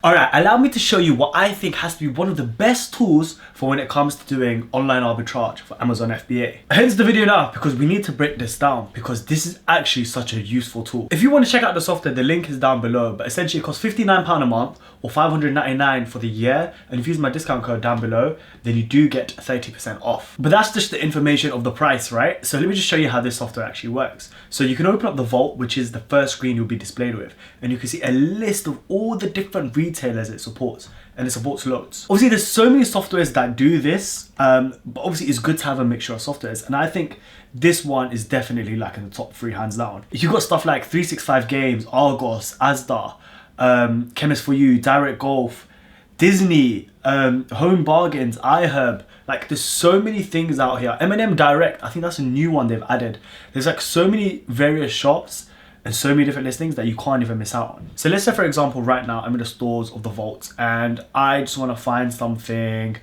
Alright, allow me to show you what I think has to be one of the best tools for when it comes to doing online arbitrage for Amazon FBA. Hence the video now, because we need to break this down because this is actually such a useful tool. If you want to check out the software, the link is down below, but essentially it costs £59 a month or $599 for the year, and if you use my discount code down below, then you do get 30% off. But that's just the information of the price, right? So let me just show you how this software actually works. So you can open up the vault, which is the first screen you'll be displayed with, and you can see a list of all the different retailers it supports, and it supports loads. Obviously there's so many softwares that do this, but obviously it's good to have a mixture of softwares, and I think this one is definitely like in the top 3 hands down. If you've got stuff like 365 Games, Argos, Asda, Chemist for You, Direct Golf, Disney, Home Bargains, iHerb, like there's so many things out here. M&M Direct, I think that's a new one they've added. There's like so many various shops and so many different listings that you can't even miss out on. So let's say for example right now I'm in the stores of the vault and I just want to find something,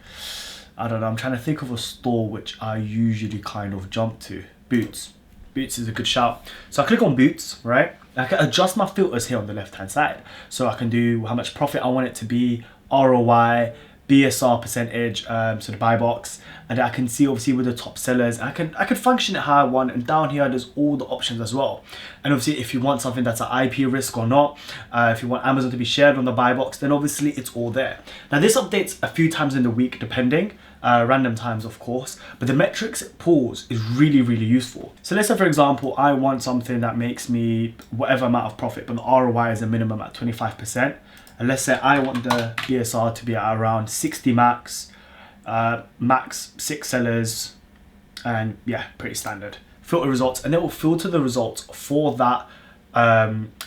I don't know, I'm trying to think of a store which I usually kind of jump to. Boots is a good shout. So I click on Boots, right? I can adjust my filters here on the left hand side. So I can do how much profit I want it to be, ROI, BSR percentage, so the buy box, and I can see obviously with the top sellers, I can function it how I want, and down here there's all the options as well. And obviously if you want something that's an IP risk or not, if you want Amazon to be shared on the buy box, then obviously it's all there. Now this updates a few times in the week depending, random times of course, but the metrics it pulls is really useful. So let's say for example I want something that makes me whatever amount of profit, but the ROI is a minimum at 25%. And let's say I want the BSR to be at around 60 max, max 6 sellers, and yeah, pretty standard. Filter results, and it will filter the results for that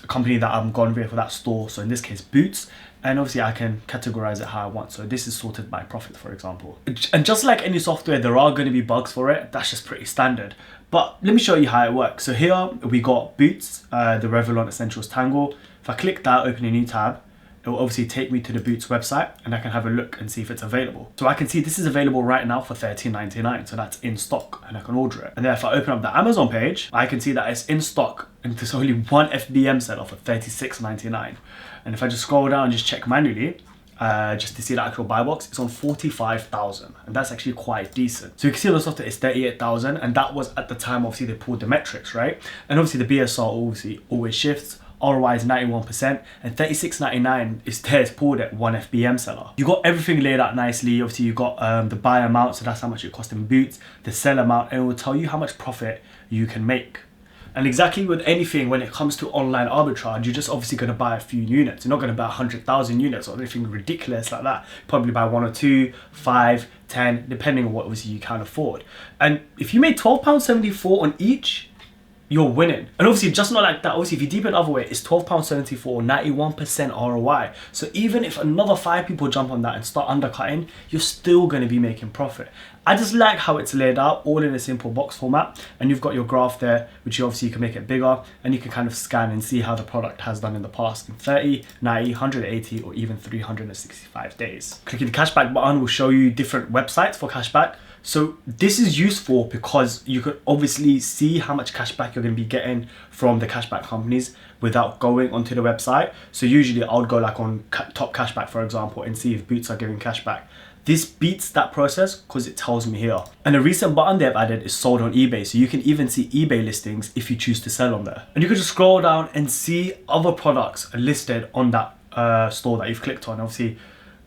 company that I'm gone with, for that store. So in this case, Boots, and obviously I can categorize it how I want. So this is sorted by profit, for example. And just like any software, there are going to be bugs for it. That's just pretty standard. But let me show you how it works. So here we got Boots, the Revlon Essentials Tangle. If I click that, open a new tab, it will obviously take me to the Boots website and I can have a look and see if it's available. So I can see this is available right now for $13.99, so that's in stock and I can order it. And then if I open up the Amazon page, I can see that it's in stock and there's only one FBM seller for $36.99. And if I just scroll down and just check manually, just to see the actual buy box, it's on 45,000, and that's actually quite decent. So you can see on the software it's 38,000, and that was at the time obviously they pulled the metrics, right? And obviously the BSR obviously always shifts. ROI is 91%, and $36.99 is there, it's pulled at one FBM seller. You got everything laid out nicely. Obviously you got the buy amount, so that's how much it cost in Boots, the sell amount, and it will tell you how much profit you can make. And exactly with anything when it comes to online arbitrage, you're just obviously going to buy a few units. You're not going to buy 100,000 units or anything ridiculous like that. Probably buy 1 or 2, 5, 10, depending on what obviously you can afford. And if you made £12.74 on each, you're winning. And obviously just not like that, obviously if you deepen the other way, it's £12.74, 91% ROI. So even if another 5 people jump on that and start undercutting, you're still going to be making profit. I just like how it's laid out, all in a simple box format, and you've got your graph there, which you obviously can make it bigger, and you can kind of scan and see how the product has done in the past in 30, 90, 180, or even 365 days. Clicking the cashback button will show you different websites for cashback. So this is useful because you could obviously see how much cashback you're going to be getting from the cashback companies without going onto the website. So usually I would go like on Top Cashback, for example, and see if Boots are giving cashback. This beats that process because it tells me here. And a recent button they've added is sold on eBay. So you can even see eBay listings if you choose to sell on there. And you can just scroll down and see other products listed on that store that you've clicked on. Obviously,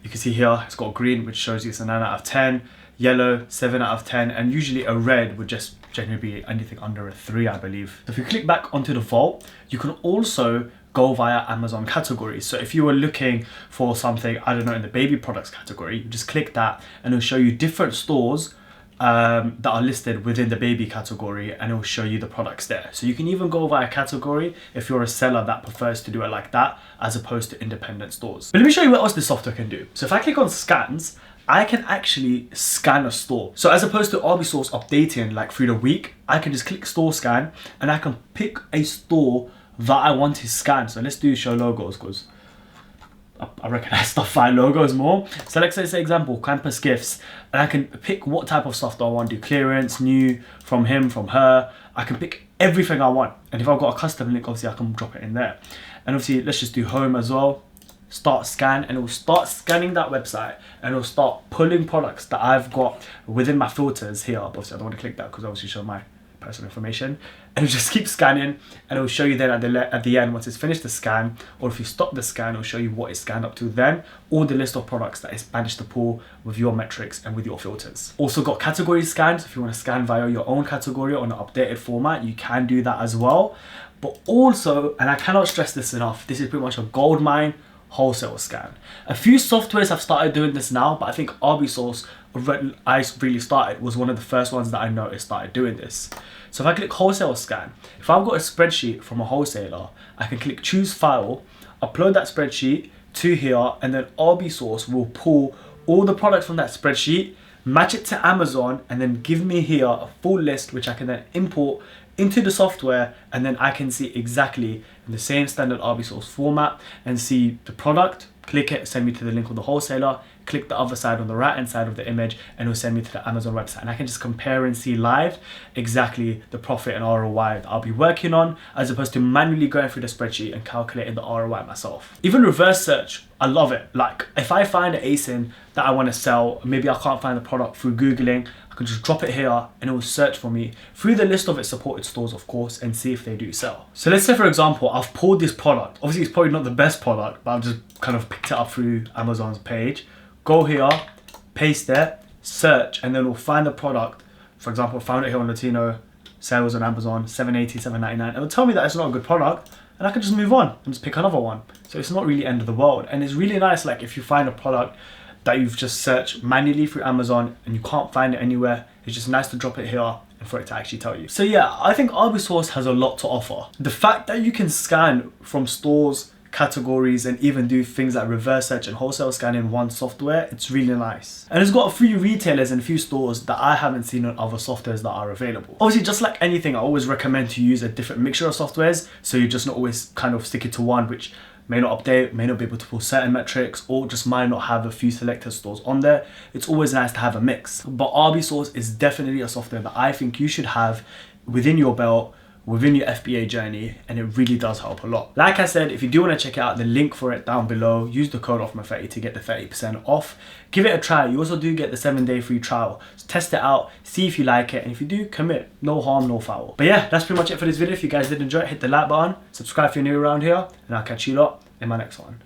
you can see here, it's got green, which shows you it's a 9 out of 10. Yellow, 7 out of 10, and usually a red would just generally be anything under a 3, I believe. So if you click back onto the vault, you can also go via Amazon categories. So if you were looking for something, I don't know, in the baby products category, you just click that and it'll show you different stores that are listed within the baby category, and it will show you the products there. So you can even go via category if you're a seller that prefers to do it like that, as opposed to independent stores. But let me show you what else this software can do. So if I click on scans, I can actually scan a store. So as opposed to Arbisource updating like through the week, I can just click store scan and I can pick a store that I want to scan. So let's do show logos because I recognize stuff by logos more. So let's say example, campus gifts, and I can pick what type of stuff do I want to do, clearance, new, from him, from her. I can pick everything I want. And if I've got a custom link, obviously I can drop it in there. And obviously let's just do home as well. start scan, and it will start scanning that website, and it will start pulling products that I've got within my filters here. Obviously I don't want to click that because obviously show my personal information, and it'll just keep scanning, and it'll show you then at the end, once it's finished the scan, or if you stop the scan, it'll show you what it's scanned up to then, or the list of products that it's managed to pull with your metrics and with your filters. Also got category scans. If you want to scan via your own category on an updated format, you can do that as well. But also, and I cannot stress this enough, this is pretty much a gold mine, wholesale scan. A few softwares have started doing this now, but I think Arbisource, I really started, was one of the first ones that I noticed started doing this. So if I click wholesale scan, if I've got a spreadsheet from a wholesaler, I can click choose file, upload that spreadsheet to here, and then Arbisource will pull all the products from that spreadsheet, match it to Amazon, and then give me here a full list which I can then import into the software, and then I can see exactly in the same standard Arbisource format and see the product, click it, send me to the link of the wholesaler, click the other side on the right hand side of the image, and it will send me to the Amazon website, and I can just compare and see live exactly the profit and ROI that I'll be working on, as opposed to manually going through the spreadsheet and calculating the ROI myself. Even reverse search, I love it. Like if I find an ASIN that I want to sell, maybe I can't find the product through Googling, I can just drop it here and it will search for me through the list of its supported stores, of course, and see if they do sell. So let's say, for example, I've pulled this product. Obviously it's probably not the best product, but I've just kind of picked it up through Amazon's page. Go here, paste it, search, and then we'll find the product. For example, found it here on Latino, sales on Amazon, $7.80, $7.99. It will tell me that it's not a good product, and I can just move on and just pick another one. So it's not really end of the world. And it's really nice, like if you find a product that you've just searched manually through Amazon and you can't find it anywhere, it's just nice to drop it here and for it to actually tell you. So yeah, I think Arbisource has a lot to offer. The fact that you can scan from stores, categories, and even do things like reverse search and wholesale scan in one software, it's really nice. And it's got a few retailers and a few stores that I haven't seen on other softwares that are available. Obviously, just like anything, I always recommend to use a different mixture of softwares, so you're just not always kind of sticking to one which may not update, may not be able to pull certain metrics, or just might not have a few selected stores on there. It's always nice to have a mix. But Arbisource is definitely a software that I think you should have within your belt, within your FBA journey, and it really does help a lot. Like I said, if you do want to check it out, the link for it down below. Use the code Othman30 to get the 30% off. Give it a try. You also do get the 7-day free trial. So test it out, see if you like it, and if you do, commit. No harm, no foul. But yeah, that's pretty much it for this video. If you guys did enjoy it, hit the like button, subscribe if you're new around here, and I'll catch you lot in my next one.